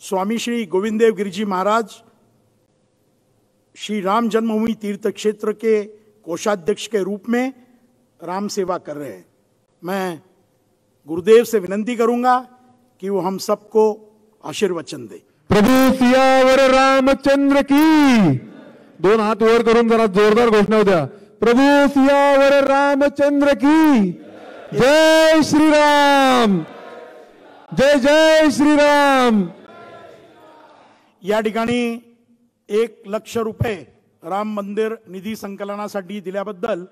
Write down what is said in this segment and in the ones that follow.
स्वामी श्री गोविंददेव गिरिजी महाराज श्री राम जन्मभूमि तीर्थ क्षेत्र के कोषाध्यक्ष के रूप में राम सेवा कर रहे हैं। मैं गुरुदेव से विनंती करूंगा कि वो हम सबको आशीर्वचन दे। प्रभु सियावर रामचंद्र की। दोन हात वर करून जरा जोरदार घोषणा होत्या। प्रभु सियावर रामचंद्र की। जय श्री राम, जय जय श्री राम। या ठिकाणी 1 लाख रुपये राम मंदिर निधी संकलनासाठी दिल्याबद्दल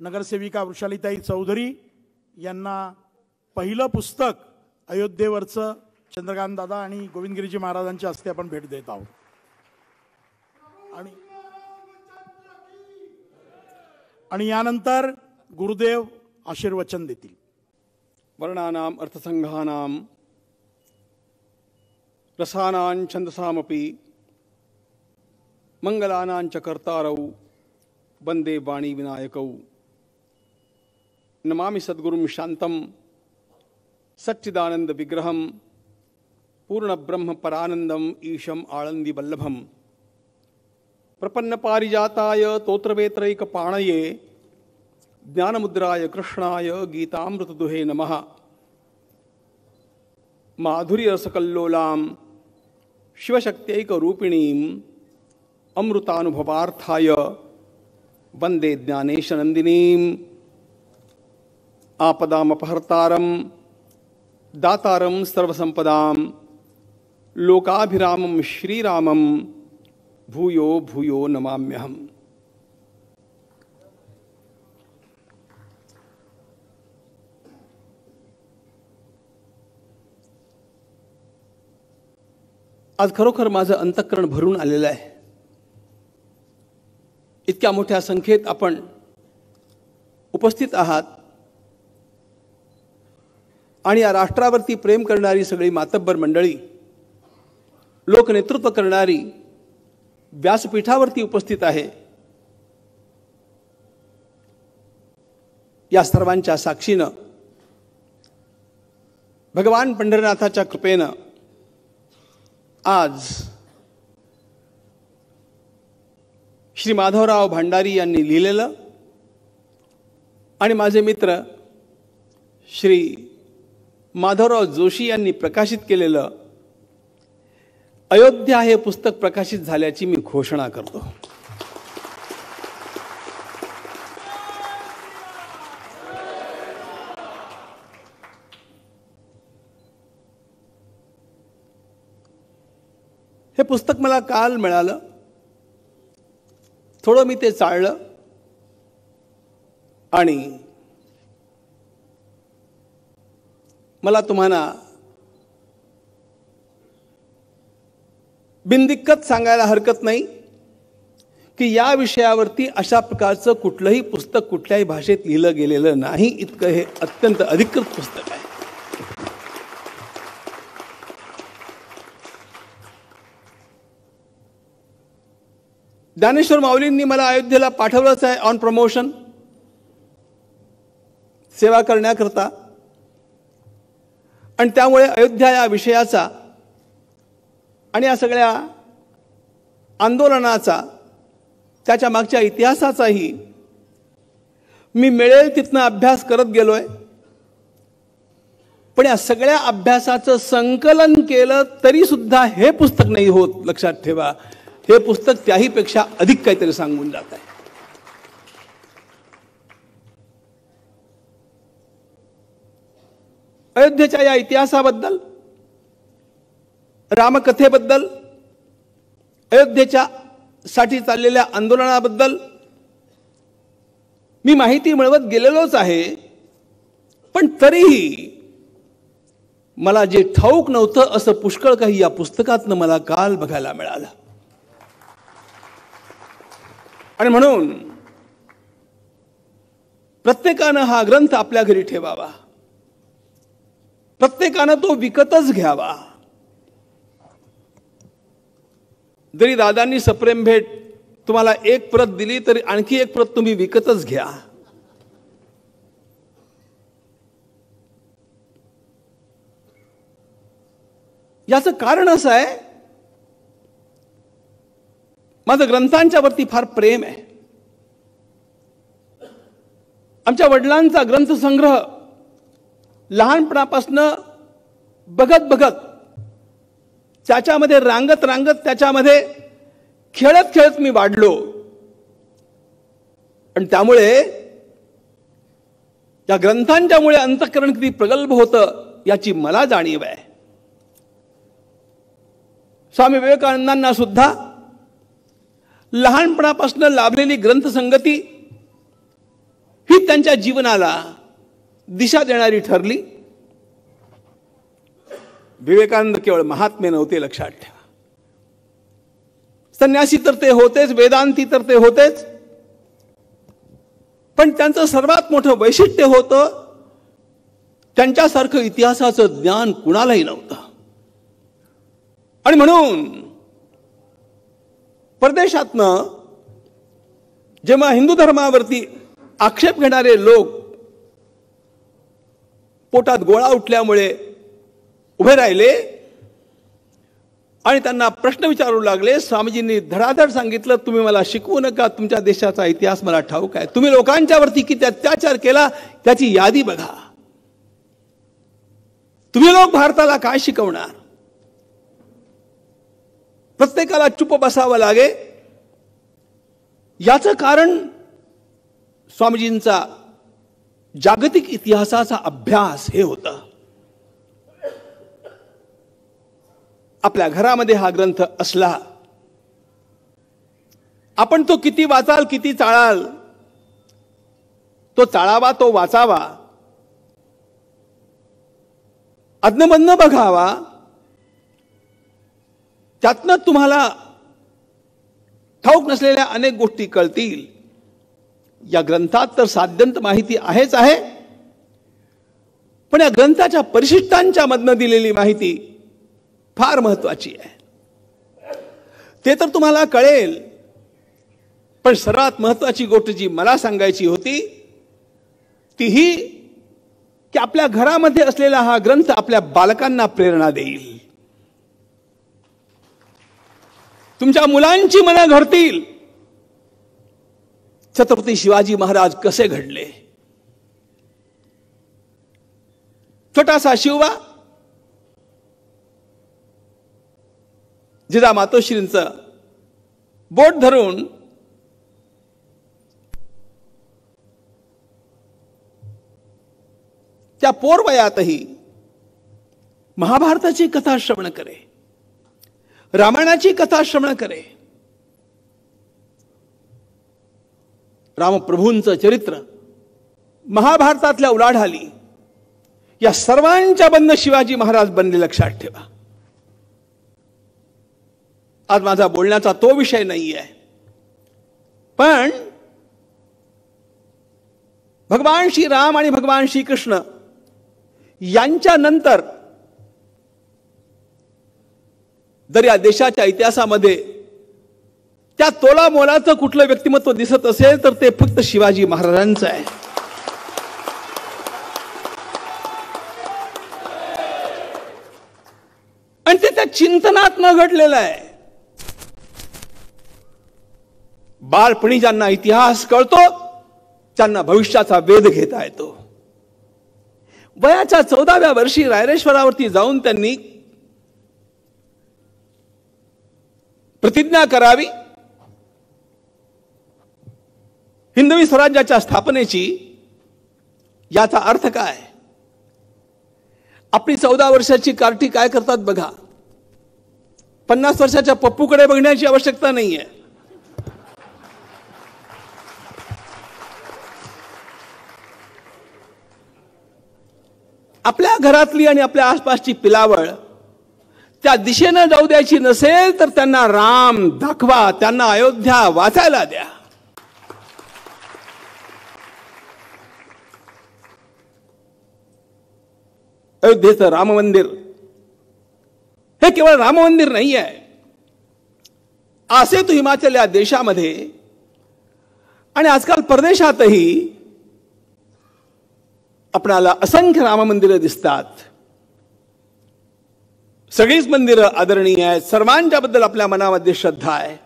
नगरसेविका वृषालीताई चौधरी यांना पहिलं पुस्तक अयोध्येवरचं चंद्रकांत दादा आणि गोविंदगिरीजी महाराजांच्या हस्ते आपण भेट देत आहोत। आणि यानंतर गुरुदेव आशीर्वचन देतील। वर्णानाम अर्थसंघानाम रसानां छंदसामपि मंगलानां च कर्तारौ वंदे वाणी विनायकौ। नमामि सद्गुरुं शांतं सच्चिदानंद विग्रहं पूर्ण ब्रह्म परानंदम ईशम आळंदी वल्लभम। प्रपन्न पारिजाताय तोत्रवेत्रैक पाणये ज्ञानमुद्राय कृष्णाय गीतामृत दुहे नमः। माधुर्य रसकल्लोलां शिवशक्त्यैक रूपिणीं अमृतानुभवार्थाय वंदे ज्ञानेश नंदिनीं। आपदामपहर्तारं दातारं सर्वसंपदां लोकाभिरामं श्रीरामं भूयो भूयो नमाम्यहम्। आज खरोखर माझं अंतःकरण भरून आलेलं आहे। इतक्या मोठ्या संख्येत आपण उपस्थित आहात आणि या राष्ट्रावरती प्रेम करणारी सगळी मातब्बर मंडळी, लोकनेतृत्व करणारी व्यासपीठावरती उपस्थित आहे। या सर्वांच्या साक्षीनं भगवान पंढरीनाथाच्या कृपेनं आज श्री माधवराव भांडारी यांनी लिहिलेलं आणि माझे मित्र श्री माधवराव जोशी यांनी प्रकाशित केलेलं अयोध्या हे पुस्तक प्रकाशित झाल्याची मी घोषणा करतो। हे पुस्तक मला काल मिळालं, थोडं मी ते चाळलं आणि मला तुम्हाला बिनदिक्कत सांगायला हरकत नाही की या विषयावरती अशा प्रकारचं कुठलंही पुस्तक कुठल्याही भाषेत लिहिलं गेलेलं नाही। इतकं हे अत्यंत अधिकृत पुस्तक आहे। ज्ञानेश्वर माऊलींनी मला अयोध्येला पाठवलंच आहे ऑन प्रमोशन, सेवा करण्याकरता, आणि त्यामुळे अयोध्या या विषयाचा आणि या सगळ्या आंदोलनाचा, त्याच्या मागच्या इतिहासाचाही मी मिळेल तिथनं अभ्यास करत गेलोय। पण या सगळ्या अभ्यासाचं संकलन केलं तरी सुद्धा हे पुस्तक नाही होत। लक्षात ठेवा, हे पुस्तक त्याही पेक्षा अधिक काहीतरी सांगून जात आहे। अयोध्येच्या या इतिहासाबद्दल, रामकथेबद्दल, अयोध्येच्या साठी चाललेल्या आंदोलनाबद्दल मी माहिती मिळवत गेलेलोच आहे। पण तरीही मला जे ठाऊक नव्हतं असं पुष्कळ काही या पुस्तकातनं मला काल बघायला मिळालं। आणि म्हणून प्रत्येकानं हा ग्रंथ आपल्या घरी ठेवावा, प्रत्येकानं तो विकतच घ्यावा। जरी दादांनी सप्रेम भेट तुम्हाला 1 प्रत दिली तरी आणखी 1 प्रत तुम्ही विकतच घ्या। याचं कारण असं आहे, माझं ग्रंथांच्या वरती फार प्रेम आहे. आमच्या वडिलांचा ग्रंथसंग्रह लहानपणापासून बघत बघत त्याच्यामध्ये रांगत रांगत त्याच्यामध्ये खेळत खेळत मी वाढलो. आणि त्यामुळे या ग्रंथांच्यामुळे अंतःकरण किती प्रगल्भ होतं याची मला जाणीव आहे. स्वामी विवेकानंदांना सुद्धा लहानपणापासून लाभलेली ग्रंथसंगती ही त्यांच्या जीवनाला दिशा देणारी ठरली. विवेकानंद केवळ महात्मे नव्हते, लक्षात ठेवा. संन्यासी तर ते होतेच, वेदांती तर ते होतेच, पण त्यांचं सर्वात मोठं वैशिष्ट्य होतं त्यांच्यासारखं इतिहासाचं ज्ञान कुणालाही नव्हतं. आणि म्हणून परदेशातनं जेव्हा हिंदू धर्मावरती आक्षेप घेणारे लोक पोटात गोळा उठल्यामुळे उभे राहिले आणि त्यांना प्रश्न विचारू लागले, स्वामीजींनी धडाधड सांगितलं, तुम्ही मला शिकवू नका, तुमच्या देशाचा इतिहास मला ठाऊक आहे. तुम्ही लोकांच्यावरती किती अत्याचार केला त्याची यादी बघा. तुम्ही लोक भारताला काय शिकवणार? प्रत्येकाला चुप बसावं लागे. याचं कारण स्वामीजींचा जागतिक इतिहासाचा अभ्यास हे होता. आपल्या घरामध्ये हा ग्रंथ असला, आपण तो किती वाचाल किती चाळाल, तो चाळावा तो वाचावा, अज्ञमन्न बघावा, त्यातनं तुम्हाला ठाऊक नसलेल्या अनेक गोष्टी कळतील. या ग्रंथात तर साध्यंत माहिती आहेच आहे, पण या ग्रंथाच्या परिशिष्टांच्या मधनं दिलेली माहिती फार महत्वाची आहे. ते तर तुम्हाला कळेल, पण सर्वात महत्वाची गोष्ट जी मला सांगायची होती ती ही की आपल्या घरामध्ये असलेला हा ग्रंथ आपल्या बालकांना प्रेरणा देईल. तुमच्या मुलांची मनं घडतील. छत्रपती शिवाजी महाराज कसे घडले. छोटासा शिवबा जिजामातोश्रींचं बोट धरून त्या पोरवयातही महाभारताची कथा श्रवण करे, रामायणाची कथा श्रवण करे. रामप्रभूंचं चरित्र, महाभारतातल्या उलाढाली, या सर्वांच्या बंद शिवाजी महाराज बनले, लक्षात ठेवा. आज माझा बोलण्याचा तो विषय नाही आहे, पण भगवान श्री राम आणि भगवान श्री कृष्ण यांच्या नंतर जर या देशाच्या इतिहासामध्ये त्या तोला मोलाचं कुठलं व्यक्तिमत्व दिसत असेल तर ते फक्त शिवाजी महाराजांचं आहे. आणि ते त्या चिंतनात न घडलेलं आहे. बालपणी ज्यांना इतिहास कळतो त्यांना भविष्याचा वेध घेता येतो. वयाच्या 14व्या वर्षी रायरेश्वरावरती जाऊन त्यांनी प्रतिज्ञा करावी हिंदवी स्वराज्याच्या स्थापनेची. याचा अर्थ काय? आपली 14 वर्षाची कार्टी काय करतात बघा. 50 वर्षाच्या पप्पूकडे बघण्याची आवश्यकता नाहीये. आपल्या घरातली आणि आपल्या आसपासची पिलावळ त्या दिशेनं जाऊ द्यायची नसेल तर त्यांना राम दाखवा, त्यांना अयोध्या वाचायला द्या. अयोध्येचं राम मंदिर हे केवळ राम मंदिर नाही आहे. असे तो हिमाचल या देशामध्ये आणि आजकाल परदेशातही आपणाला असंख्य राम मंदिरं दिसतात. सगळीच मंदिरं आदरणीय आहेत, सर्वांच्याबद्दल आपल्या मनामध्ये श्रद्धा आहे,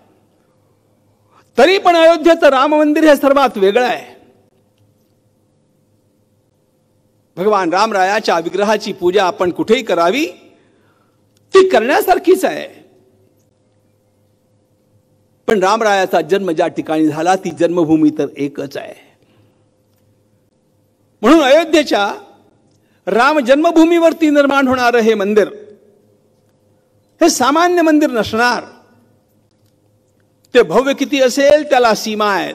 तरी पण अयोध्येचं राम मंदिर हे सर्वात वेगळं आहे. भगवान रामरायाच्या विग्रहाची पूजा आपण कुठेही करावी, ती करण्यासारखीच आहे. पण रामरायाचा जन्म ज्या ठिकाणी झाला ती जन्मभूमी तर एकच आहे. म्हणून अयोध्येच्या राम जन्मभूमीवरती निर्माण होणारं हे मंदिर हे सामान्य मंदिर नसणार. ते भव्य किती असेल त्याला सीमा आहेत.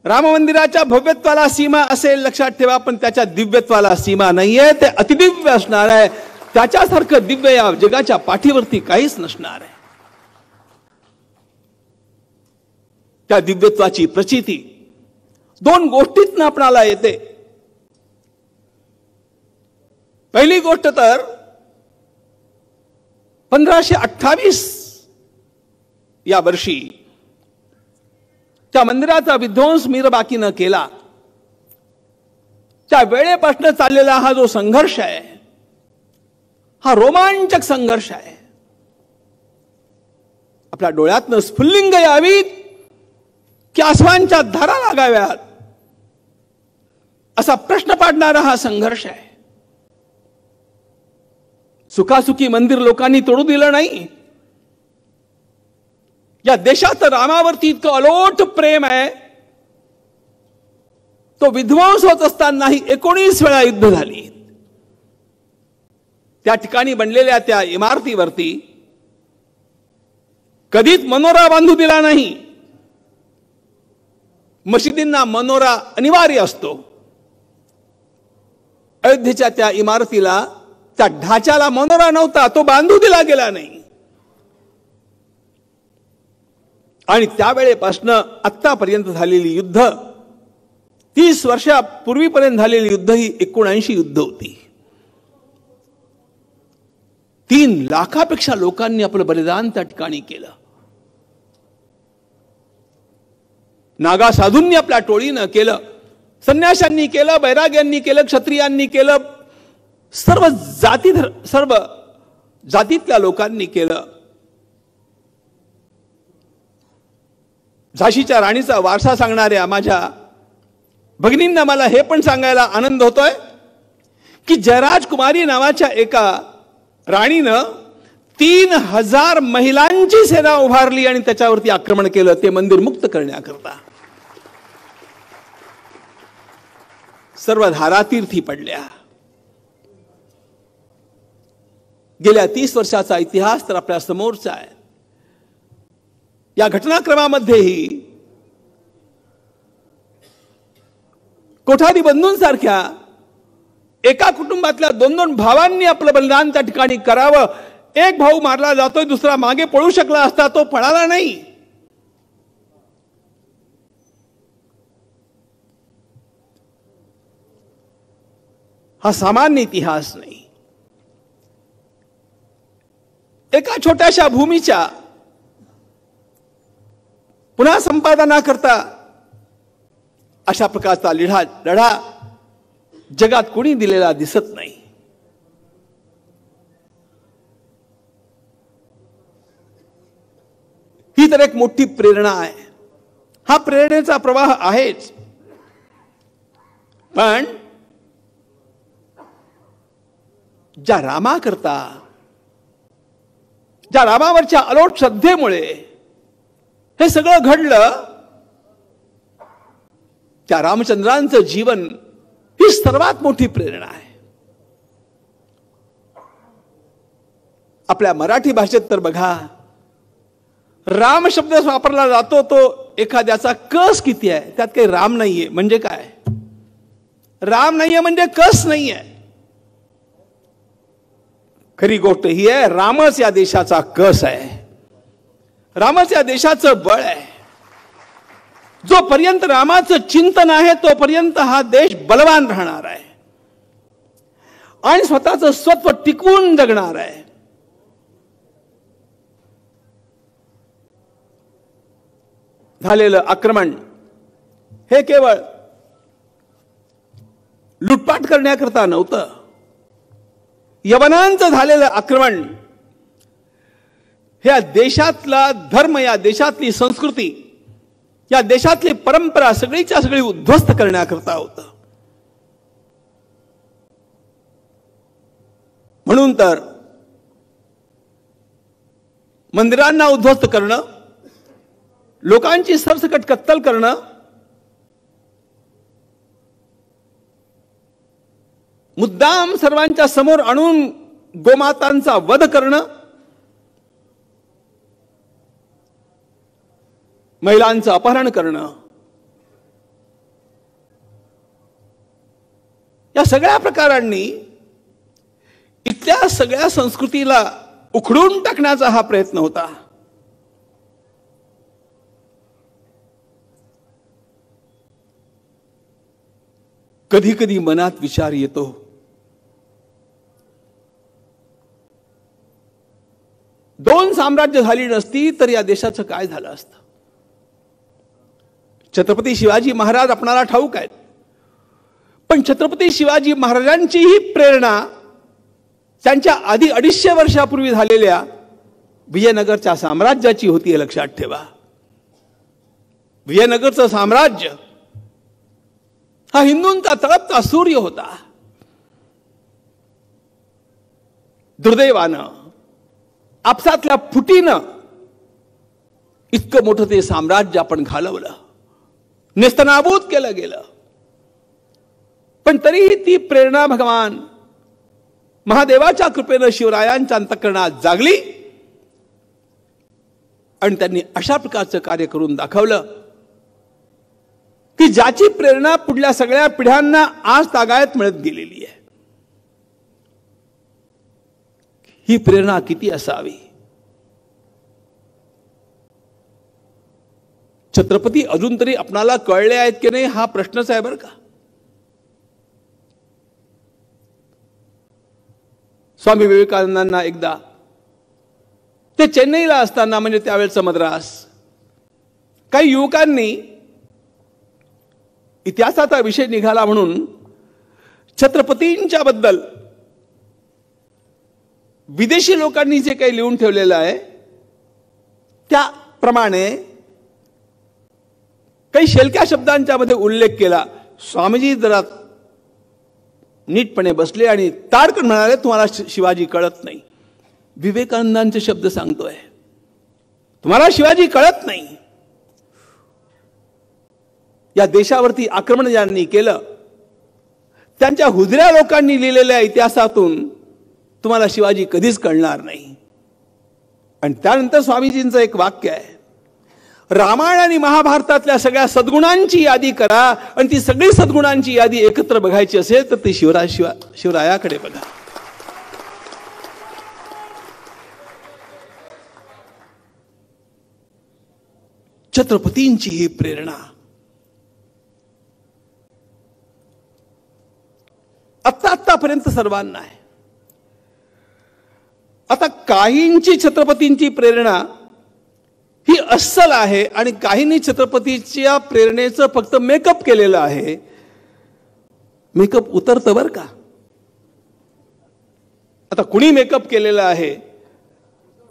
राम मंदिराच्या भव्यत्वाला सीमा असेल लक्षात ठेवा, पण त्याच्या दिव्यत्वाला सीमा नाहीये. ते अतिदिव्य असणार आहे. त्याच्यासारखं दिव्य या जगाच्या पाठीवरती काहीच नसणार आहे. त्या दिव्यत्वाची प्रचिती दोन गोष्टीतनं आपणाला येते. पहिली गोष्ट तर 1528 या वर्षी त्या मंदिराचा विध्वंस मीरबाकीनं केला. त्या वेळेपासून चाललेला हा जो संघर्ष आहे, हा रोमांचक संघर्ष आहे. आपल्या डोळ्यातनं स्फुल्लिंग यावीत की आसवांच्या धारा लागाव्यात असा प्रश्न पाडणारा हा संघर्ष आहे. सुखासुखी मंदिर लोकांनी तोडू दिलं नाही. या देशात रामावरती इतकं अलोट प्रेम आहे, तो विध्वंस होत असतानाही 19 वेळा युद्ध झाली. त्या ठिकाणी बनलेल्या त्या इमारतीवरती कधीच मनोरा बांधू दिला नाही. मशिदींना मनोरा अनिवार्य असतो. अयोध्येच्या त्या इमारतीला, त्या ढाच्याला मनोरा नव्हता, तो बांधू दिला गेला नाही. आणि त्यावेळेपासून आत्तापर्यंत झालेली युद्ध, 30 वर्षापूर्वीपर्यंत झालेली युद्ध ही 79 युद्ध होती. 3 लाखापेक्षा लोकांनी आपलं बलिदान त्या ठिकाणी केलं. नागा साधूंनी आपल्या टोळीनं केलं, संन्याशांनी केलं, बैराग्यांनी केलं, क्षत्रियांनी केलं, सर्व जातीतल्या लोकांनी केलं. झाशीच्या राणीचा वारसा सांगणाऱ्या माझ्या भगिनींना मला हे पण सांगायला आनंद होतोय की जयराज कुमारी नावाच्या एका राणीनं 3000 महिलांची सेना उभारली आणि त्याच्यावरती आक्रमण केलं, ते मंदिर मुक्त करण्याकरता. सर्व धारा तीर्थी पडल्या. गेल्या 30 वर्षाचा इतिहास तर आपल्या समोरचा आहे. या घटनाक्रमामध्येही कोठारी बंधूंसारख्या एका कुटुंबातल्या 2-2 भावांनी आपलं बलिदान त्या ठिकाणी करावं. एक भाऊ मारला जातोय, दुसरा मागे पळू शकला असता, तो पळाला नाही. हा सामान्य इतिहास नाही. एका छोट्याशा भूमीच्या पुन्हा संपादनाकरता अशा प्रकारचा लढा जगात कोणी दिलेला दिसत नाही. ही तर एक मोठी प्रेरणा आहे. हा प्रेरणेचा प्रवाह आहेच, पण ज्या रामाकरता, ज्या रामावरच्या अलोट श्रद्धेमुळे हे सगळं घडलं, त्या रामचंद्रांचं जीवन ही सर्वात मोठी प्रेरणा आहे. आपल्या मराठी भाषेत तर बघा, राम शब्द वापरला जातो तो एखाद्याचा कस किती आहे, त्यात काही राम नाहीये म्हणजे काय? राम नाहीये म्हणजे कस नाहीये. खरी गोष्ट ही आहे, रामच या देशाचा कस आहे, रामच या देशाचं बळ आहे. जोपर्यंत रामाचं चिंतन आहे तोपर्यंत हा देश बलवान राहणार आहे आणि स्वतःचं स्वत्व टिकवून जगणार आहे. झालेलं आक्रमण हे केवळ लुटपाट करण्याकरता नव्हतं, यवनांचं झालेलं आक्रमण ह्या देशातला धर्म, या देशातली संस्कृती, या देशातली परंपरा सगळीच्या सगळी उद्ध्वस्त करण्याकरता होतं. म्हणून तर मंदिरांना उद्ध्वस्त करणं, लोकांची सरसकट कत्तल करणं, मुद्दाम सर्वांच्या समोर आणून गोमातांचा वध करणं, महिलांचं अपहरण करणं, या सगळ्या प्रकारांनी इथल्या सगळ्या संस्कृतीला उखडून टाकण्याचा हा प्रयत्न होता. कधी कधी मनात विचार येतो, दोन साम्राज्य झाली नसती तर या देशाचं काय झालं असतं. छत्रपती शिवाजी महाराज आपणाला ठाऊक आहेत, पण छत्रपती शिवाजी महाराजांची ही प्रेरणा त्यांच्या आधी 250 वर्षापूर्वी झालेल्या विजयनगरच्या साम्राज्याची होती, हे लक्षात ठेवा. विजयनगरचं साम्राज्य हा हिंदूंचा तळपता सूर्य होता. दुर्दैवानं, आपसातल्या फुटीनं इतकं मोठं ते साम्राज्य आपण घालवलं, नेस्तनाबूत केलं गेलं. पण तरीही ती प्रेरणा भगवान महादेवाच्या कृपेनं शिवरायांच्या अंतःकरणात जागली आणि त्यांनी अशा प्रकारचं कार्य करून दाखवलं की ज्याची प्रेरणा पुढल्या सगळ्या पिढ्यांना आज तागायत मिळत गेलेली आहे. ही प्रेरणा किती असावी. छत्रपती अजून तरी आपणाला कळले आहेत की नाही हा प्रश्नच आहे बरं का. स्वामी विवेकानंदांना एकदा ते चेन्नईला असताना, म्हणजे त्यावेळेचा मद्रास, काही युवकांनी इतिहासाचा विषय निघाला म्हणून छत्रपतींच्या बद्दल विदेशी लोकांनी जे काही लिहून ठेवलेलं आहे त्याप्रमाणे काही शेलक्या शब्दांच्या मध्ये उल्लेख केला. स्वामीजी जरा नीटपणे बसले आणि ताडकन म्हणाले, तुम्हाला शिवाजी कळत नाही. विवेकानंदांचे शब्द सांगतोय, तुम्हाला शिवाजी कळत नाही. या देशावरती आक्रमण ज्यांनी केलं त्यांच्या हुजऱ्या लोकांनी लिहिलेल्या इतिहासातून तुम्हाला शिवाजी कधीच कळणार नाही. आणि त्यानंतर स्वामीजींचं एक वाक्य आहे, रामायण आणि महाभारतातल्या सगळ्या सद्गुणांची यादी करा आणि ती सगळी सद्गुणांची यादी एकत्र बघायची असेल तर ती शिवरायाकडे बघा. छत्रपतींची ही प्रेरणा आतापर्यंत सर्वांना आहे. आता काहींची छत्रपतींची प्रेरणा ही अस्सल आहे आणि काहींनी छत्रपतीच्या प्रेरणेचं फक्त मेकअप केलेलं आहे. मेकअप उतरतं बरं का. आता कुणी मेकअप केलेला आहे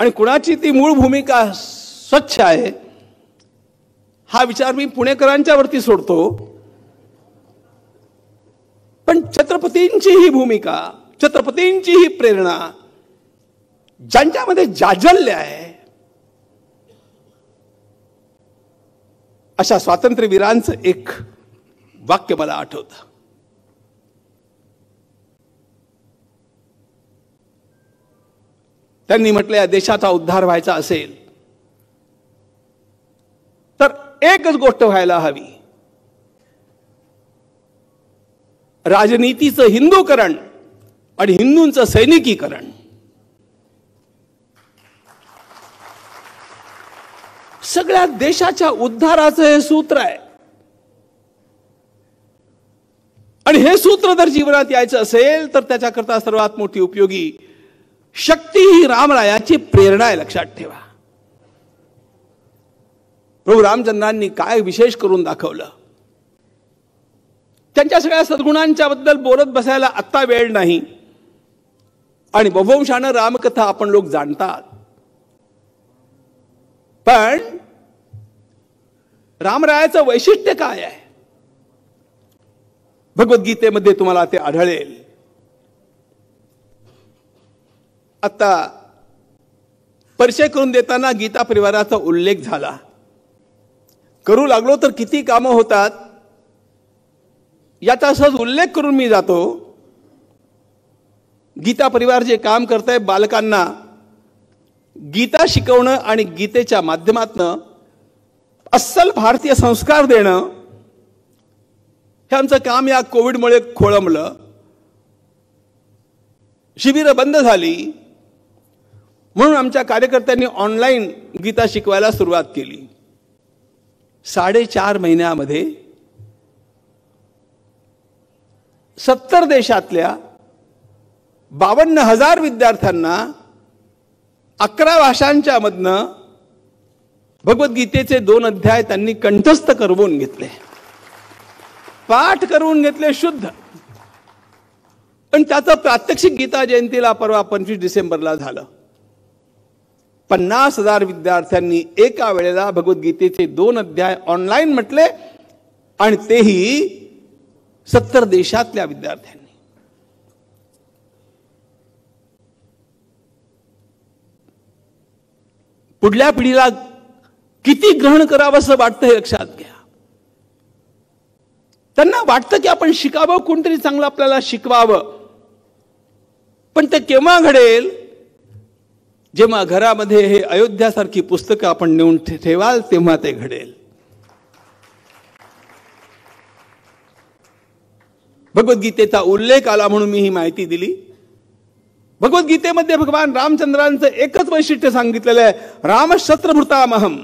आणि कुणाची ती मूळ भूमिका स्वच्छ आहे हा विचार मी पुणेकरांच्या वरती सोडतो. पण छत्रपतींची ही भूमिका, छत्रपतींची ही प्रेरणा, ज्यांच्यामध्ये जाज्वल्य आहे अशा स्वातंत्र्यवीरांचं एक वाक्य मला आठवतं. त्यांनी म्हटलं, या देशाचा उद्धार व्हायचा असेल तर एकच गोष्ट व्हायला हवी, राजनीतीचं हिंदूकरण आणि हिंदूंचं सैनिकीकरण. सगळ्या देशाच्या उद्धाराचं हे सूत्र आहे. आणि हे सूत्र जर जीवनात यायचं असेल तर त्याच्याकरता सर्वात मोठी उपयोगी शक्ती ही रामरायाची प्रेरणा आहे, लक्षात ठेवा. प्रभू रामचंद्रांनी काय विशेष करून दाखवलं. त्यांच्या सगळ्या सद्गुणांच्या बद्दल बोलत बसायला आत्ता वेळ नाही. आणि बहुवंशानं रामकथा आपण लोक जाणतात, पण रामरायाचं वैशिष्ट्य काय आहे भगवद्गीतेमध्ये तुम्हाला ते आढळेल. आता परिचय करून देताना गीता परिवाराचा उल्लेख झाला. करू लागलो तर किती कामं होतात याचा सहज उल्लेख करून मी जातो. गीता परिवार जे काम करतंय, बालकांना गीता शिकवणं आणि गीतेच्या माध्यमातून अस्सल भारतीय संस्कार देणं, हे आमचं काम या कोविडमुळे खोळंबलं. शिबिरं बंद झाली म्हणून आमच्या कार्यकर्त्यांनी ऑनलाईन गीता शिकवायला सुरुवात केली. 4.5 महिन्यामध्ये 70 देशातल्या 52,000 विद्यार्थ्यांना 11 भाषांच्या मधनं भगवद्गीतेचे 2 अध्याय त्यांनी कंठस्थ करवून घेतले, पाठ करून घेतले शुद्ध. पण त्याचं प्रात्यक्षिक गीता जयंतीला परवा 25 डिसेंबरला झालं. 50,000 विद्यार्थ्यांनी एका वेळेला भगवद्गीतेचे 2 अध्याय ऑनलाईन म्हटले, आणि तेही 70 देशातल्या विद्यार्थ्यांनी. पुढल्या पिढीला किती ग्रहण करावं असं वाटतं हे लक्षात घ्या. त्यांना वाटतं की आपण शिकावं, कोणतरी चांगलं आपल्याला शिकवावं. पण ते केव्हा घडेल? जेव्हा घरामध्ये हे अयोध्यासारखी पुस्तकं आपण नेऊन ठेवाल तेव्हा ते घडेल. भगवद्गीतेचा उल्लेख आला म्हणून मी ही माहिती दिली. भगवद्गीतेमध्ये भगवान रामचंद्रांचं एकच वैशिष्ट्य सांगितलेलं आहे, रामशस्त्रभृतामहम.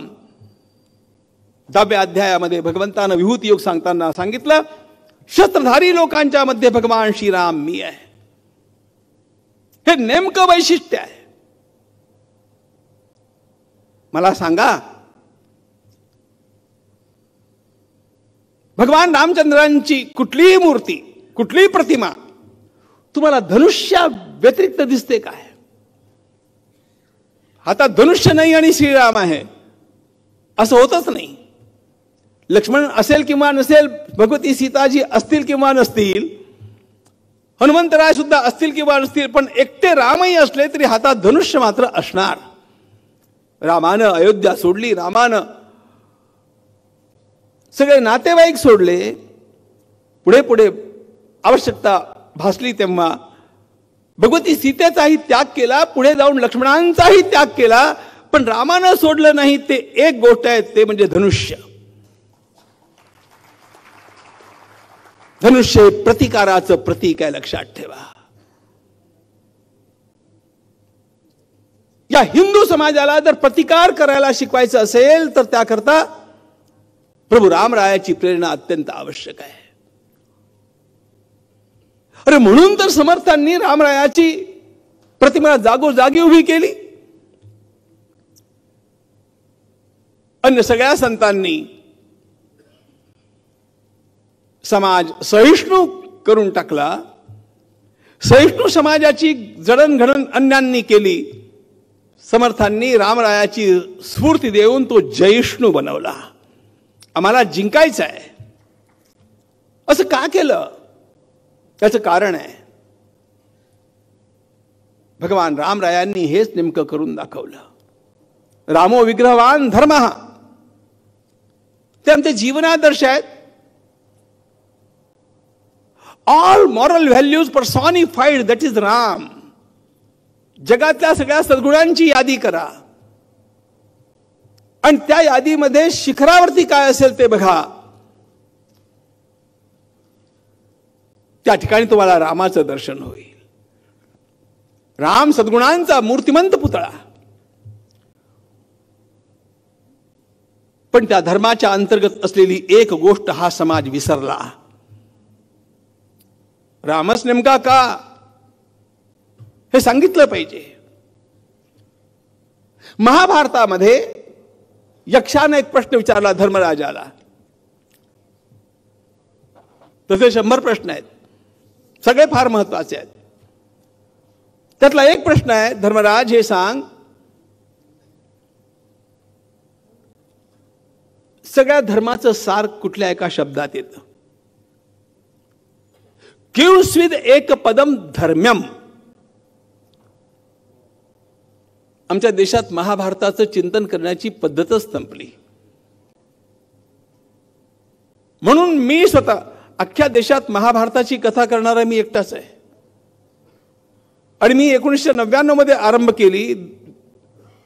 10व्या अध्यायामध्ये भगवंतानं विभूती योग सांगताना सांगितलं, शस्त्रधारी लोकांच्या मध्ये भगवान श्रीराम मी आहे. हे नेमकं वैशिष्ट्य आहे. मला सांगा, भगवान रामचंद्रांची कुठलीही मूर्ती, कुठलीही प्रतिमा तुम्हाला धनुष्या व्यतिरिक्त दिसते काय? हातात धनुष्य नाही आणि श्रीराम आहे असं होतच नाही. लक्ष्मण असेल किंवा नसेल, भगवती सीताजी असतील किंवा नसतील, हनुमंतराय सुद्धा असतील किंवा नसतील, पण एकटे रामही असले तरी हातात धनुष्य मात्र असणार. रामानं अयोध्या सोडली, रामानं सगळे नातेवाईक सोडले. पुढे पुढे आवश्यकता भासली तेव्हा भगवती सीतेचाही त्याग केला, पुढे जाऊन लक्ष्मणांचाही त्याग केला, पण रामानं सोडलं नाही ते एक गोष्ट आहे, ते म्हणजे धनुष्य. धनुष्य प्रतिकाराचं प्रतीक आहे, लक्षात ठेवा. या हिंदू समाजाला जर प्रतिकार करायला शिकवायचं असेल तर त्याकरता प्रभू रामरायाची प्रेरणा अत्यंत आवश्यक आहे. अरे म्हणून तर समर्थांनी रामरायाची प्रतिमा जागोजागी उभी केली. अन्य सगळ्या संतांनी समाज सहिष्णू करून टाकला. सहिष्णू समाजाची जडणघडण अन्यांनी केली. समर्थांनी रामरायाची स्फूर्ती देऊन तो जयिष्णू बनवला. आम्हाला जिंकायचं आहे असं का केलं? त्याचं कारण आहे, भगवान रामरायांनी हेच नेमकं करून दाखवलं. रामो विग्रहवान धर्मः, ते आमचे जीवनादर्श आहेत. All moral values personified, that is Ram. जगातल्या सगळ्या सद्गुणांची यादी करा आणि त्या यादीमध्ये शिखरावरती काय असेल ते बघा. त्या ठिकाणी तुम्हाला रामाचं दर्शन होईल. राम सद्गुणांचा मूर्तिमंत पुतळा. पण त्या धर्माच्या अंतर्गत असलेली एक गोष्ट हा समाज विसरला. रामच नेमका का हे सांगितलं पाहिजे. महाभारतामध्ये यक्षाने एक प्रश्न विचारला धर्मराजाला. तसे 100 प्रश्न आहेत, सगळे फार महत्वाचे आहेत. त्यातला एक प्रश्न आहे, धर्मराज हे सांग, सगळ्या धर्माचं सार कुठल्या एका शब्दात येतं? किंस्विद एक पदम धर्म्यम. आमच्या देशात महाभारताचं चिंतन करण्याची पद्धतच संपली. म्हणून मी स्वतः अख्ख्या देशात महाभारताची कथा करणारा मी एकटाच आहे. आणि मी 1999 मध्ये आरंभ केली.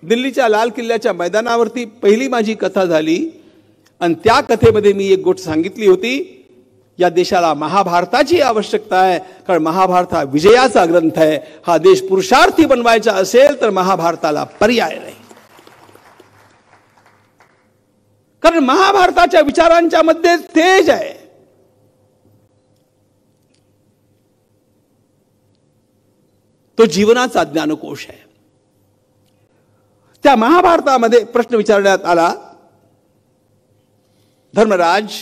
दिल्लीच्या लाल किल्ल्याच्या मैदानावरती पहिली माझी कथा झाली. आणि त्या कथेमध्ये मी एक गोष्ट सांगितली होती, या देशाला महाभारताची आवश्यकता आहे, कारण महाभारत हा विजयाचा ग्रंथ आहे. हा देश पुरुषार्थी बनवायचा असेल तर महाभारताला पर्याय नाही. कारण महाभारताच्या विचारांच्या मध्ये तेज आहे. तो जीवनाचा ज्ञानकोश आहे. त्या महाभारतामध्ये प्रश्न विचारण्यात आला, धर्मराज,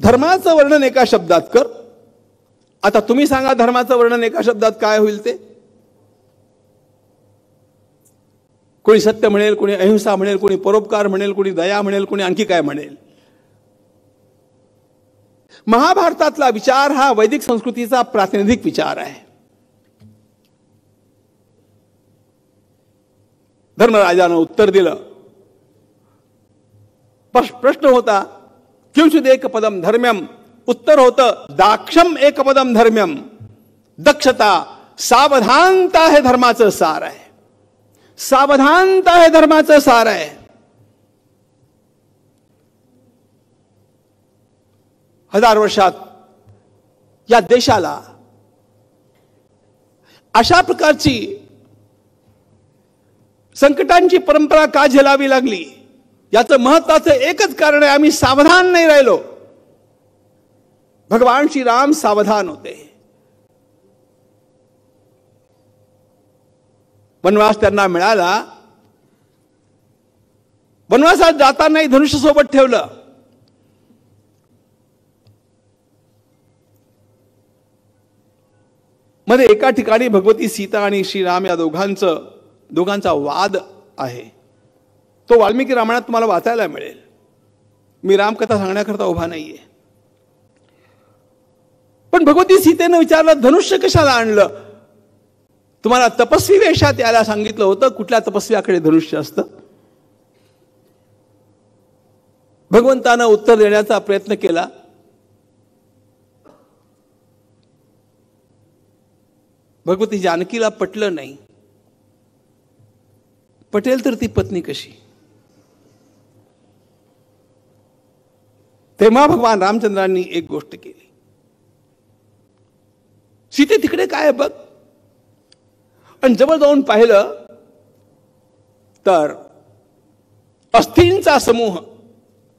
धर्माचं वर्णन एका शब्दात कर. आता तुम्ही सांगा धर्माचं वर्णन एका शब्दात काय होईल ते? कोणी सत्य म्हणेल, कोणी अहिंसा म्हणेल, कोणी परोपकार म्हणेल, कोणी दया म्हणेल, कोणी आणखी काय म्हणेल. महाभारतातला विचार हा वैदिक संस्कृतीचा प्रातिनिधिक विचार आहे. धर्मराजानं उत्तर दिलं. प्रश्न होता किंचिद एक पदम धर्म्यम. उत्तर होतं दाक्षम एक पदम धर्म्यम. दक्षता, सावधानता हे धर्माचं सार आहे. सावधानता हे धर्माचं सार आहे. हजार वर्षात या देशाला अशा प्रकारची संकटांची परंपरा का झेलावी लागली? याचं महत्वाचं एकच कारण आहे, आम्ही सावधान नाही राहिलो. भगवान श्रीराम सावधान होते. वनवास त्यांना मिळाला. वनवासात जातानाही धनुष्य सोबत ठेवलं. मध्ये एका ठिकाणी भगवती सीता आणि श्रीराम या दोघांचा वाद आहे. तो वाल्मिकी रामायणात तुम्हाला वाचायला मिळेल. मी रामकथा सांगण्याकरता उभा नाहीये. पण भगवती सीतेनं विचारलं, धनुष्य कशाला आणलं? तुम्हाला तपस्वी वेशात यायला सांगितलं होतं. कुठल्या तपस्व्याकडे धनुष्य असतं? भगवंतानं उत्तर देण्याचा प्रयत्न केला. भगवती जानकीला पटलं नाही. पटेल तर ती पत्नी कशी? तेव्हा भगवान रामचंद्रांनी एक गोष्ट केली. सीते तिकडे काय बघ. आणि जवळ जाऊन पाहिलं तर अस्थींचा समूह,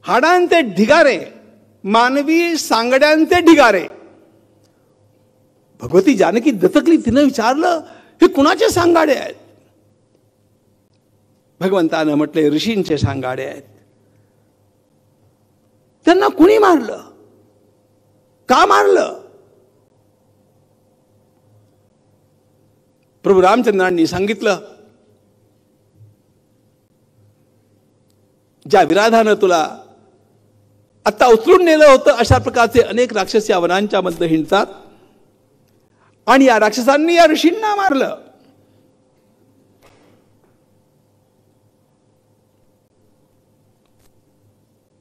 हाडांचे ढिगारे, मानवी सांगड्यांचे ढिगारे. भगवती जानकी दचकली. तिनं विचारलं, हे कुणाचे सांगाडे आहेत? भगवंतानं म्हटले, ऋषींचे सांगाडे आहेत. त्यांना कुणी मारलं? का मारलं? प्रभू रामचंद्रांनी सांगितलं, ज्या विराधानं तुला आता उचलून नेलं होतं, अशा प्रकारचे अनेक राक्षस या वनांच्या मध्ये हिंडतात. आणि या राक्षसांनी या ऋषींना मारलं.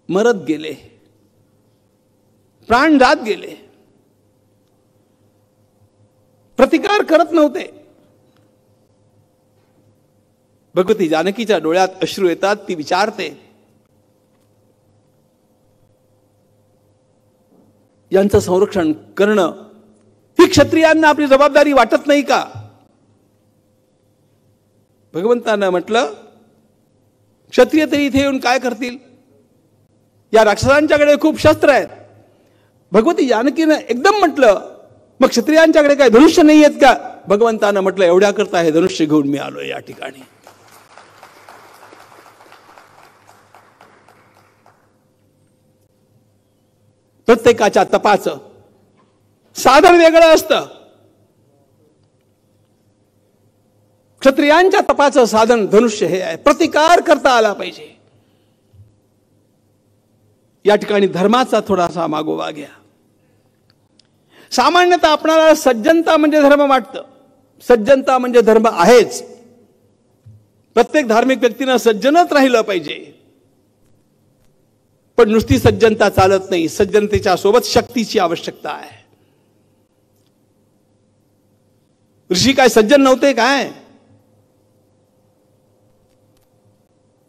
मरत गेले, प्राण जात गेले, प्रतिकार करत नव्हते. भगवती जानकीच्या डोळ्यात अश्रू येतात. ती विचारते, यांचं संरक्षण करणं ही क्षत्रियांना आपली जबाबदारी वाटत नाही का? भगवंतानं म्हटलं, क्षत्रिय तरी इथे येऊन काय करतील? या राक्षसांच्याकडे खूप शस्त्र आहेत. भगवती जानकीनं एकदम म्हटलं, मग क्षत्रियांच्याकडे काय धनुष्य नाही आहेत का? भगवंतानं म्हटलं, एवढ्या करता हे धनुष्य घेऊन मी आलोय या ठिकाणी. प्रत्येकाच्या तपाचं साधन वेगळं असतं. क्षत्रियांच्या तपाचं साधन धनुष्य हे आहे. प्रतिकार करता आला पाहिजे. या ठिकाणी धर्माचा थोडासा मागोवा घ्या. सामान्यतः आपणाला सज्जनता म्हणजे धर्म वाटतं. सज्जनता म्हणजे धर्म आहेच. प्रत्येक धार्मिक व्यक्तीनं सज्जनच राहिलं पाहिजे. पण नुसती सज्जनता चालत नाही. सज्जनतेच्या सोबत शक्तीची आवश्यकता आहे. ऋषी काय सज्जन नव्हते काय?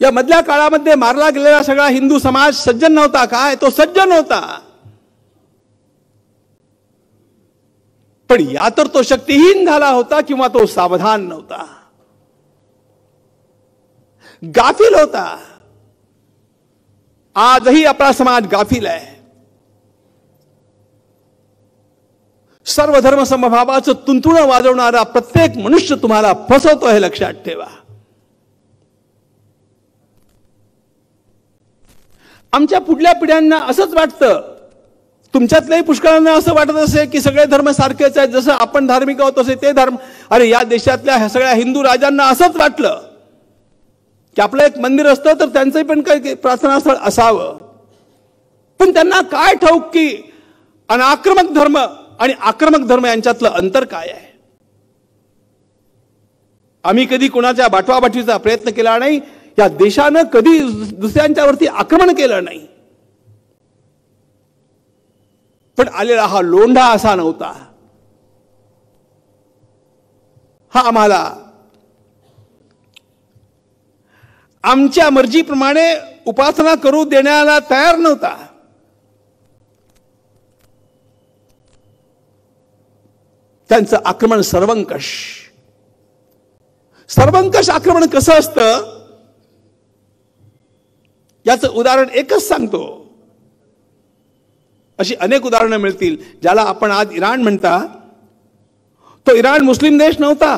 या मधल्या काळामध्ये मारला गेलेला सगळा हिंदू समाज सज्जन नव्हता काय? तो सज्जन होता. पण या तर तो शक्तिहीन झाला होता किंवा तो सावधान नव्हता, गाफील होता. आजही आपला समाज गाफील आहे. सर्व धर्म समभावाचं तुंतुणं वाजवणारा प्रत्येक मनुष्य तुम्हाला फसवतो हे लक्षात ठेवा. आमच्या पुढल्या पिढ्यांना असंच वाटतं, तुमच्यातल्याही पुष्कळांना असं वाटत असेल की सगळे धर्म सारखेच आहेत, जसं आपण धार्मिक आहोत तसे ते धर्म. अरे या देशातल्या ह्या सगळ्या हिंदू राजांना असंच वाटलं की आपलं एक मंदिर असतं तर त्यांचंही पण काही प्रार्थनास्थळ असावं. पण त्यांना काय ठाऊक की अनाक्रमक धर्म आणि आक्रमक धर्म यांच्यातलं अंतर काय आहे. आम्ही कधी कोणाच्या बाटवाबाटवीचा प्रयत्न केला नाही. या देशानं कधी दुसऱ्यांच्यावरती आक्रमण केलं नाही. पण आलेला हा लोंढा असा नव्हता. हा आम्हाला आमच्या मर्जीप्रमाणे उपासना करू देण्याला तयार नव्हता. त्यांचं आक्रमण सर्वंकष. सर्वंकष आक्रमण कसं असतं याचं उदाहरण एकच सांगतो. अशी अनेक उदाहरणं मिळतील. ज्याला आपण आज इराण म्हणता तो इराण मुस्लिम देश नव्हता.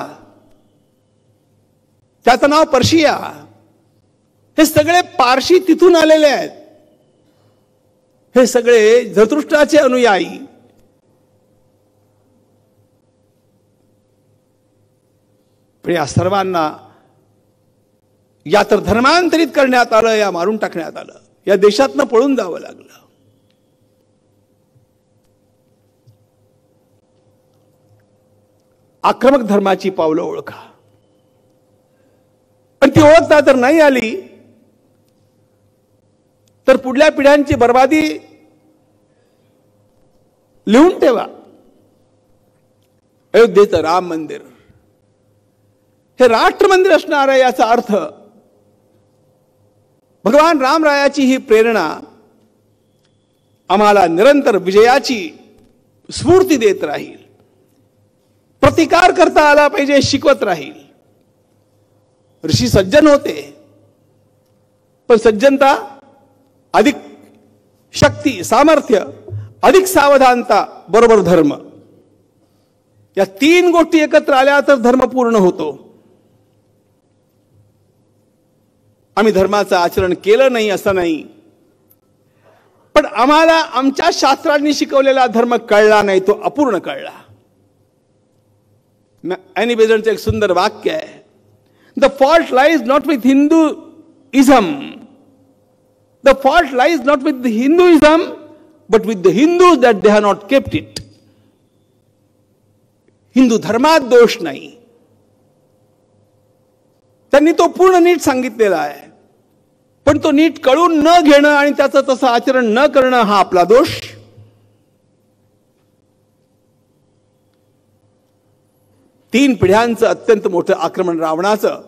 त्याचं नाव पर्शिया. हे सगळे पारशी तिथून आलेले आहेत. हे सगळे झरतुष्ट्राचे अनुयायी. पण या सर्वांना या तर धर्मांतरित करण्यात आलं, या मारून टाकण्यात आलं. या देशातनं पळून जावं लागलं. आक्रमक धर्माची पावलं ओळखा. आणि ती ओळखता तर नाही आली तर पुढल्या पिढ्यांची बर्बादी लिहून ठेवा. अयोध्येचं राम मंदिर हे राष्ट्र मंदिर असणार आहे याचा अर्थ भगवान रामरायाची ही प्रेरणा आम्हाला निरंतर विजयाची स्फूर्ती देत राहील. प्रतिकार करता आला पाहिजे शिकवत राहील. ऋषी सज्जन होते पण सज्जनता अधिक शक्ती सामर्थ्य अधिक सावधानता बरोबर धर्म या तीन गोष्टी एकत्र आल्या तर धर्म पूर्ण होतो. आम्ही धर्माचं आचरण केलं नाही असं नाही, पण आम्हाला आमच्या शास्त्रांनी शिकवलेला धर्म कळला नाही, तो अपूर्ण कळला. ॲनी बेझंटचं एक सुंदर वाक्य आहे, the fault lies not with Hinduism, the fault lies not with the Hinduism but with the Hindus that they have not kept it. Hindu धर्मात दोष नाही, त्यांनी तो पूर्ण नीट सांगितलेला आहे, पण तो नीट कळून न घेणं आणि त्याचं तसं आचरण न करणं हा आपला दोष. तीन पिढ्यांचं अत्यंत मोठं आक्रमण रावणाचं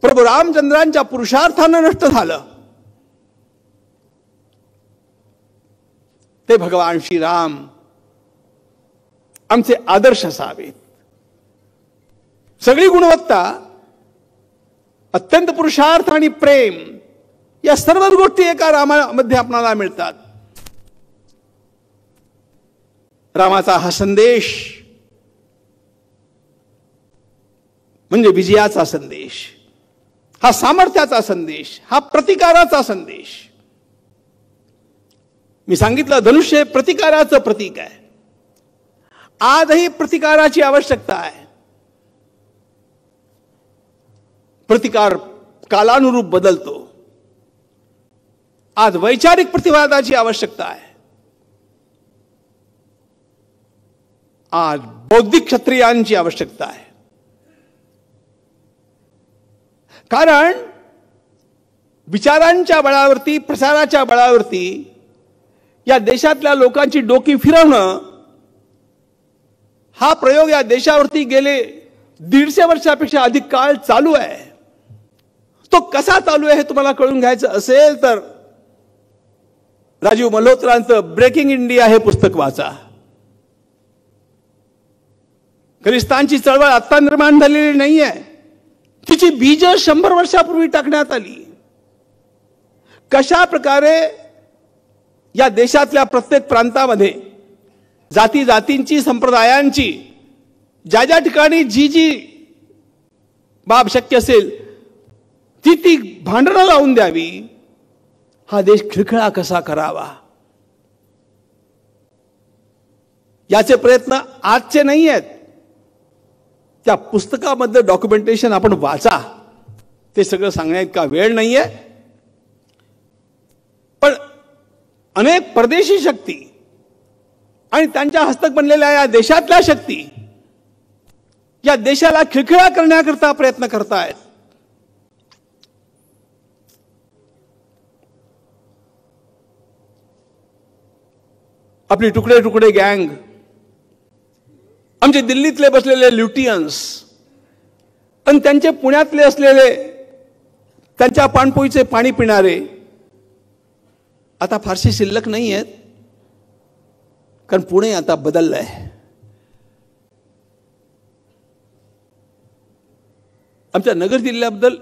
प्रभू रामचंद्रांच्या पुरुषार्थानं नष्ट झालं. ते भगवान श्रीराम आमचे आदर्श असावेत. सगळी गुणवत्ता अत्यंत पुरुषार्थ आणि प्रेम या सर्वच गोष्टी एका रामामध्ये आपल्याला मिळतात. रामाचा हा संदेश म्हणजे विजयाचा संदेश, हा सामर्थ्याचा संदेश, हा प्रतिकाराचा संदेश. मी सांगितलं धनुष्य हे प्रतिकाराचं प्रतीक आहे. आजही प्रतिकाराची आवश्यकता आहे. प्रतिकार कालानुरूप बदलतो. आज वैचारिक प्रतिवादाची आवश्यकता आहे. आज बौद्धिक क्षत्रियांची आवश्यकता आहे. कारण विचारांच्या बळावरती, प्रसाराच्या बळावरती या देशातल्या लोकांची डोकी फिरवणं हा प्रयोग या देशावरती गेले 150 वर्षापेक्षा अधिक काळ चालू आहे. तो कसा चालू आहे हे तुम्हाला कळून घ्यायचं असेल तर राजीव मल्होत्रांचं ब्रेकिंग इंडिया हे पुस्तक वाचा. खलिस्तानची चळवळ आता निर्माण झालेली नाहीये. तिची बीज 100 वर्षापूर्वी टाकण्यात आली. कशा प्रकारे या देशातल्या प्रत्येक प्रांतामध्ये जाती जातींची, संप्रदायांची ज्या ज्या ठिकाणी जी जी बाब शक्य असेल ती ती भांडणं लावून द्यावी. हा देश खिळखिळा कसा करावा याचे प्रयत्न आजचे नाही आहेत. त्या पुस्तकामधलं डॉक्युमेंटेशन आपण वाचा. ते सगळं सांगण्यात का वेळ नाहीये. पण अनेक परदेशी शक्ती आणि त्यांच्या हस्तक बनलेल्या या देशातल्या शक्ती या देशाला खिळखिळा करण्याकरता प्रयत्न करतायत. आपली तुकडे तुकडे गँग, आमचे दिल्लीतले बसलेले ल्युटियन्स आणि त्यांचे पुण्यातले असलेले त्यांच्या पाणपोईचे पाणी पिणारे आता फारसे शिल्लक नाही आहेत. कारण पुणे आता बदललंय. आमच्या नगर जिल्ह्याबद्दल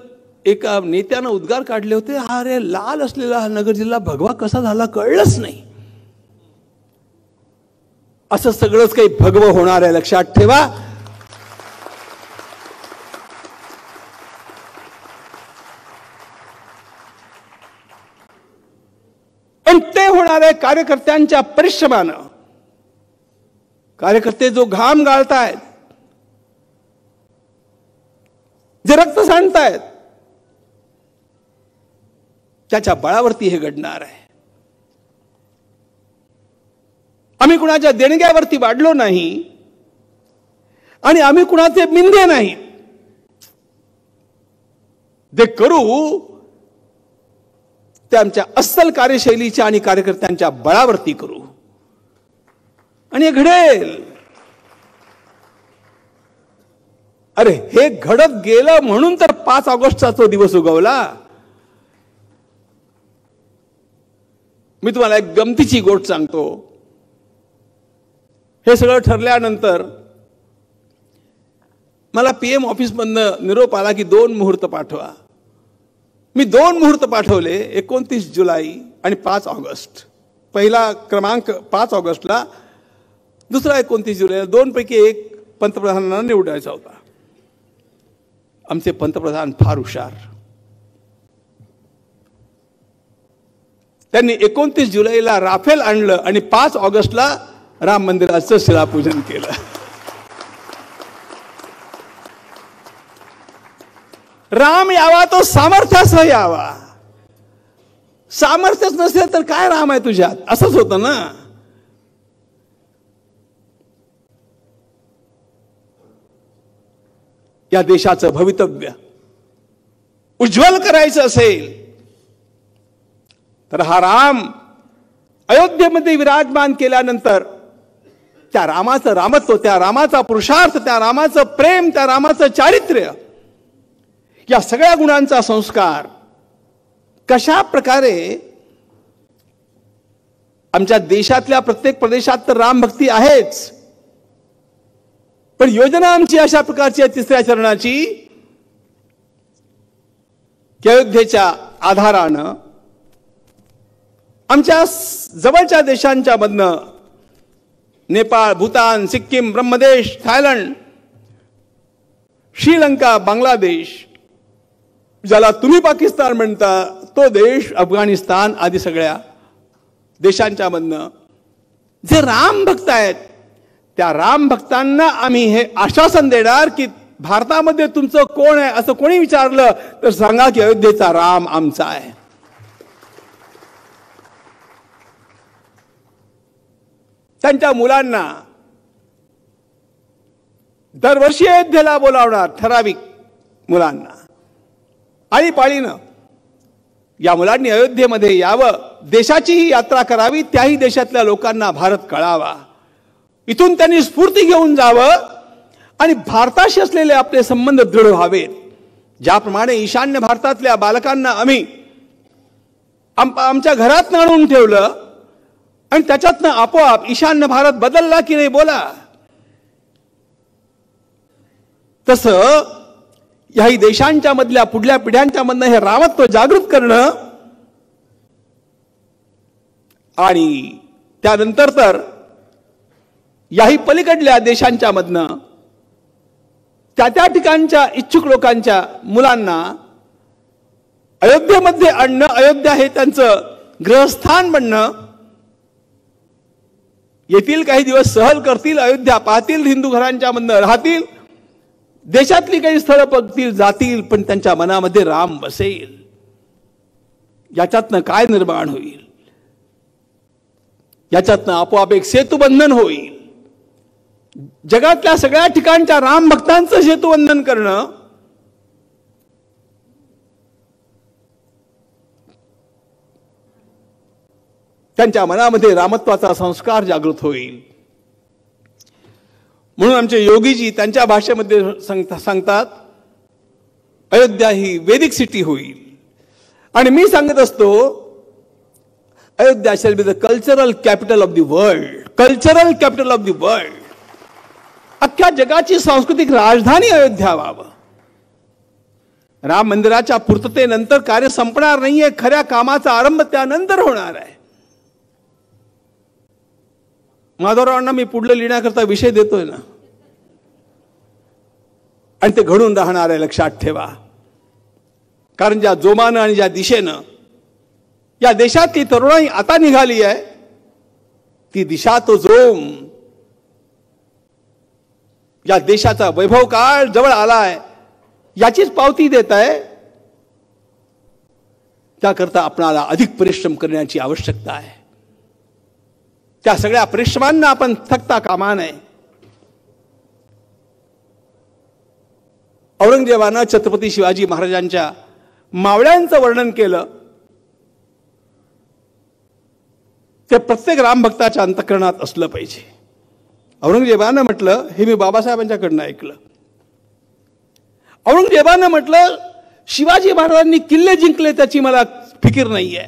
एका नेत्यानं उद्गार काढले होते, अरे लाल असलेला हा नगर जिल्हा भगवा कसा झाला कळलंच नाही. असं सगळंच काही भगवं होणार आहे, लक्षात ठेवा. पण ते होणार आहे कार्यकर्त्यांच्या परिश्रमानं. कार्यकर्ते जो घाम गाळतायत, जे रक्त सांडतायत, त्याच्या बळावरती हे घडणार आहे. आम्ही कुणाच्या देणग्यावरती वाढलो नाही आणि आम्ही कुणाचे मिंदे नाही. जे करू ते आमच्या अस्सल कार्यशैलीच्या आणि कार्यकर्त्यांच्या बळावरती करू आणि हे घडेल. अरे हे घडत गेलं म्हणून तर 5 ऑगस्टचा तो दिवस उगवला. मी तुम्हाला एक गमतीची गोष्ट सांगतो. हे सगळं ठरल्यानंतर मला PM ऑफिसमधनं निरोप आला की 2 मुहूर्त पाठवा. मी 2 मुहूर्त पाठवले, 29 जुलै आणि 5 ऑगस्ट. पहिला क्रमांक 5 ऑगस्टला, दुसरा 29 जुलैला. 2 पैकी एक पंतप्रधानांना निवडायचा होता. आमचे पंतप्रधान फार हुशार. त्यांनी 29 जुलैला राफेल आणलं आणि 5 ऑगस्टला राम मंदिराचं शिलापूजन केलं. राम यावा तो सामर्थ्यासह यावा. सामर्थ्यच नसेल तर काय राम आहे तुझ्यात, असंच होतं ना. या देशाचं भवितव्य उज्ज्वल करायचं असेल तर हा राम अयोध्येमध्ये विराजमान केल्यानंतर त्या रामाचं रामत्व, त्या रामाचा पुरुषार्थ, त्या रामाचं प्रेम, त्या रामाचं चारित्र्य, या सगळ्या गुणांचा संस्कार कशा प्रकारे आमच्या देशातल्या प्रत्येक प्रदेशात तर रामभक्ती आहेच, पण योजना आमची अशा प्रकारची आहे 3ऱ्या चरणाची की अयोध्येच्या आधारानं आमच्या जवळच्या देशांच्या मधनं नेपाळ, भूतान, सिक्कीम, ब्रह्मदेश, थायलंड, श्रीलंका, बांगलादेश, ज्याला तुम्ही पाकिस्तान म्हणता तो देश, अफगाणिस्तान आदी सगळ्या देशांच्या मधनं जे राम भक्त आहेत त्या राम भक्तांना आम्ही हे आश्वासन देणार की भारतामध्ये तुमचं कोण आहे असं कोणी विचारलं तर सांगा की अयोध्येचा राम आमचा आहे. त्यांच्या मुलांना दरवर्षी अयोध्येला बोलावणार, ठराविक मुलांना आळीपाळीनं. या मुलांनी अयोध्येमध्ये यावं, देशाचीही यात्रा करावी, त्याही देशातल्या लोकांना भारत कळावा. इथून त्यांनी स्फूर्ती घेऊन जावं आणि भारताशी असलेले आपले संबंध दृढ व्हावेत. ज्याप्रमाणे ईशान्य भारतातल्या बालकांना आम्ही आमच्या घरात आणून ठेवलं आणि त्याच्यातनं आपोआप ईशान्य भारत बदलला की नाही बोला. तसं याही देशांच्या मधल्या पुढल्या पिढ्यांच्या मधनं हे रामत्व जागृत करणं आणि त्यानंतर तर याही पलीकडल्या देशांच्या मधनं त्या ठिकाणच्या इच्छुक लोकांच्या मुलांना अयोध्येमध्ये आणणं, अयोध्या हे त्यांचं ग्रहस्थान बनणं. येथील काही दिवस सहल करतील, अयोध्या पाहतील, हिंदू घरांच्या मधनं राहतील, देशातली काही स्थळं बघतील, जातील, पण त्यांच्या मनामध्ये राम बसेल. याच्यातनं काय निर्माण होईल? याच्यातनं आपोआप एक सेतुबंधन होईल. जगातल्या सगळ्या ठिकाणच्या राम भक्तांचं सेतुबंधन करणं त्यांच्या मनामध्ये रामत्वाचा संस्कार जागृत होईल. म्हणून आमचे योगीजी त्यांच्या भाषेमध्ये सांगतात अयोध्या ही वेदिक सिटी होईल. आणि मी सांगत असतो Ayodhya shall be the cultural capital of the world. Cultural capital of the world. अख्ख्या जगाची सांस्कृतिक राजधानी अयोध्या व्हावं. राम मंदिराच्या पूर्ततेनंतर कार्य संपणार नाहीये. खऱ्या कामाचा आरंभ त्यानंतर होणार आहे. माधवरावांना मी पुढलं लिहिण्याकरता विषय देतोय ना, आणि ते घडून राहणार आहे, लक्षात ठेवा. कारण ज्या जोमानं आणि ज्या दिशेनं या देशातली तरुणाई आता निघाली आहे, ती दिशा, तो जोम, या देशाचा वैभव काळ जवळ आलाय याचीच पावती देत आहे. त्याकरता आपणाला अधिक परिश्रम करण्याची आवश्यकता आहे. त्या सगळ्या परिश्रमांना आपण थकता कामा नये. औरंगजेबानं छत्रपती शिवाजी महाराजांच्या मावळ्यांचं वर्णन केलं. ते प्रत्येक रामभक्ताच्या अंतःकरणात असलं पाहिजे. औरंगजेबानं म्हटलं, हे मी बाबासाहेबांच्याकडनं ऐकलं, औरंगजेबानं म्हटलं शिवाजी महाराजांनी किल्ले जिंकले त्याची मला फिकीर नाहीये,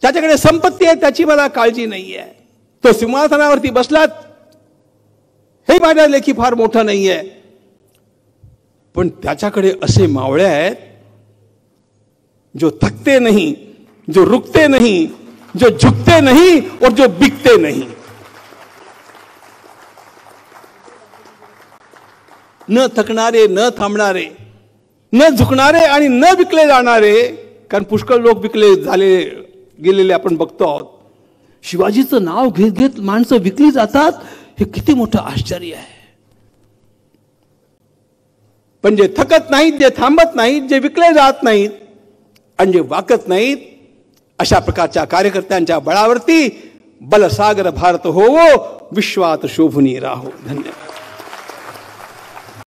त्याच्याकडे संपत्ती आहे त्याची मला काळजी नाहीये, तो सिंहासनावरती बसलात हे माझ्या लेखी फार मोठं नाहीये, पण त्याच्याकडे असे मावळे आहेत जो थकते नहीं, जो रुकते नहीं, जो झुकते नहीं और जो बिकते नहीं. न थकणारे, न थांबणारे, न झुकणारे आणि न विकले जाणारे. कारण पुष्कळ लोक विकले झाले गेलेले आपण बघतो आहोत. शिवाजीचं नाव घेत घेत माणसं विकली जातात, हे किती मोठं आश्चर्य आहे. पण जे थकत नाहीत, जे थांबत नाहीत, जे विकले जात नाहीत आणि जे वाकत नाहीत, अशा प्रकारच्या कार्यकर्त्यांच्या बळावरती बलसागर भारत होवो, विश्वात शोभुनी राहो. धन्यवाद.